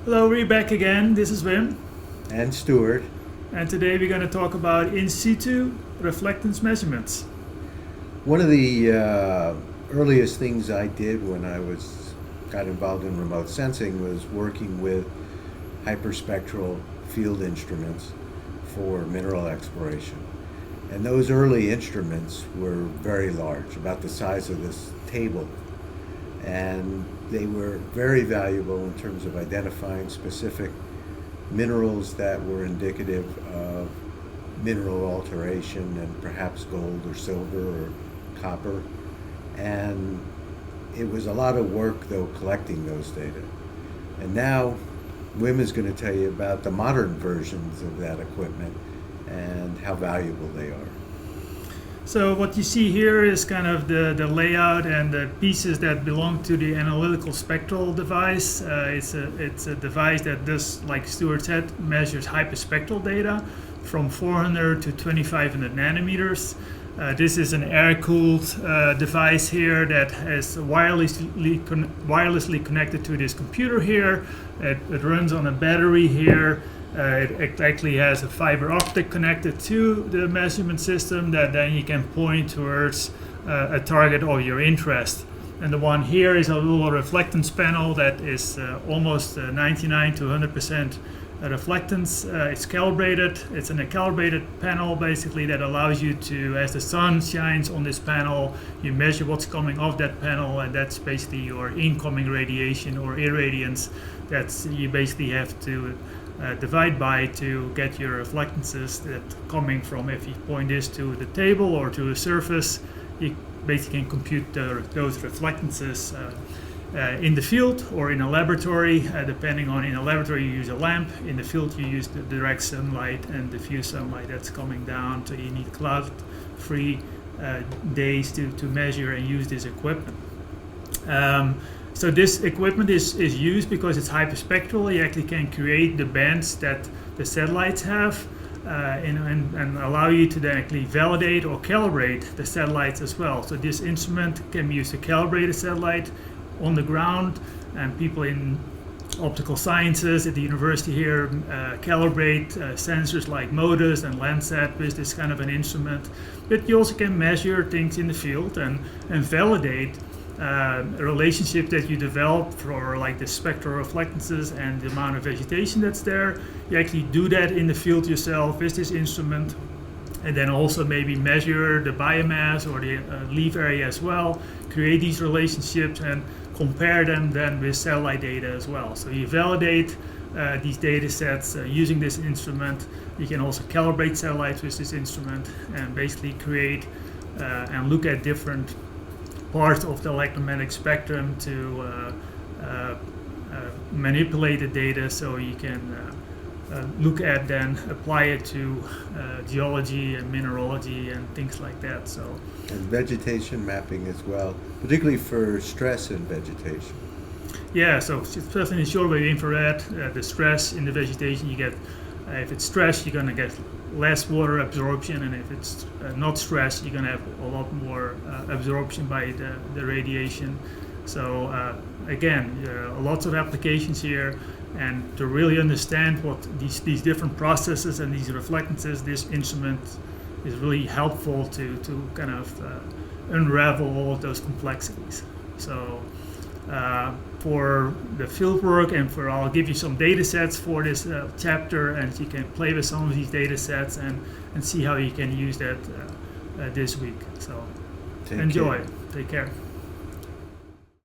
Hello, we're back again. This is Wim. And Stuart. And today we're going to talk about in situ reflectance measurements. One of the earliest things I did when I got involved in remote sensing was working with hyperspectral field instruments for mineral exploration. And those early instruments were very large, about the size of this table. And they were very valuable in terms of identifying specific minerals that were indicative of mineral alteration and perhaps gold or silver or copper. And it was a lot of work, though, collecting those data. And now Wim is going to tell you about the modern versions of that equipment and how valuable they are. So what you see here is kind of the layout and the pieces that belong to the analytical spectral device. It's a device that does, like Stuart said, measures hyperspectral data from 400 to 2500 nanometers. This is an air-cooled device here that is wirelessly connected to this computer here. It runs on a battery here. It actually has a fiber optic connected to the measurement system that then you can point towards a target of your interest. And the one here is a little reflectance panel that is almost 99 to 100% reflectance. It's calibrated. It's a calibrated panel basically that allows you to, as the sun shines on this panel, you measure what's coming off that panel, and that's basically your incoming radiation or irradiance. That's you basically have to divide by to get your reflectances that coming from. If you point this to the table or to a surface, you basically can compute those reflectances in the field or in a laboratory. Depending on, in a laboratory you use a lamp, in the field you use the direct sunlight and diffuse sunlight that's coming down, so you need cloud-free days to measure and use this equipment. So this equipment is used because it's hyperspectral. You actually can create the bands that the satellites have and allow you to then actually validate or calibrate the satellites as well. So this instrument can be used to calibrate a satellite on the ground, and people in optical sciences at the university here calibrate sensors like MODIS and Landsat with this kind of an instrument. But you also can measure things in the field and validate a relationship that you develop for like the spectral reflectances and the amount of vegetation that's there. You actually do that in the field yourself with this instrument, and then also maybe measure the biomass or the leaf area as well, create these relationships and compare them then with satellite data as well. So you validate these data sets using this instrument. You can also calibrate satellites with this instrument and basically create and look at different parts of the electromagnetic spectrum to manipulate the data, so you can look at, then apply it to geology and mineralogy and things like that. So, and vegetation mapping as well, particularly for stress in vegetation. Yeah, so especially in shortwave infrared, the stress in the vegetation you get. If it's stressed, you're going to get less water absorption, and if it's not stressed, you're going to have a lot more absorption by the radiation. So again, lots of applications here, and to really understand what these different processes and these reflectances, this instrument is really helpful to kind of unravel all of those complexities. So for the field work and I'll give you some data sets for this chapter, and you can play with some of these data sets and see how you can use that this week. So enjoy. Take care.